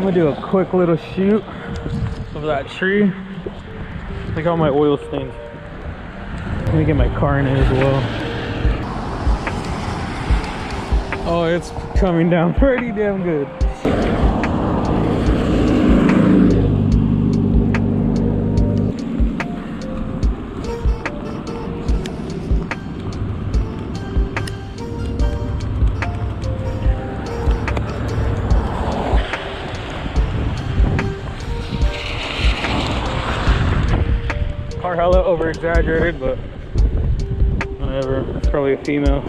gonna do a quick little shoot of that tree. Look how my oil stains. Let me get my car in it as well. Oh, it's coming down pretty damn good. Car hella over exaggerated, but whatever. It's probably a female.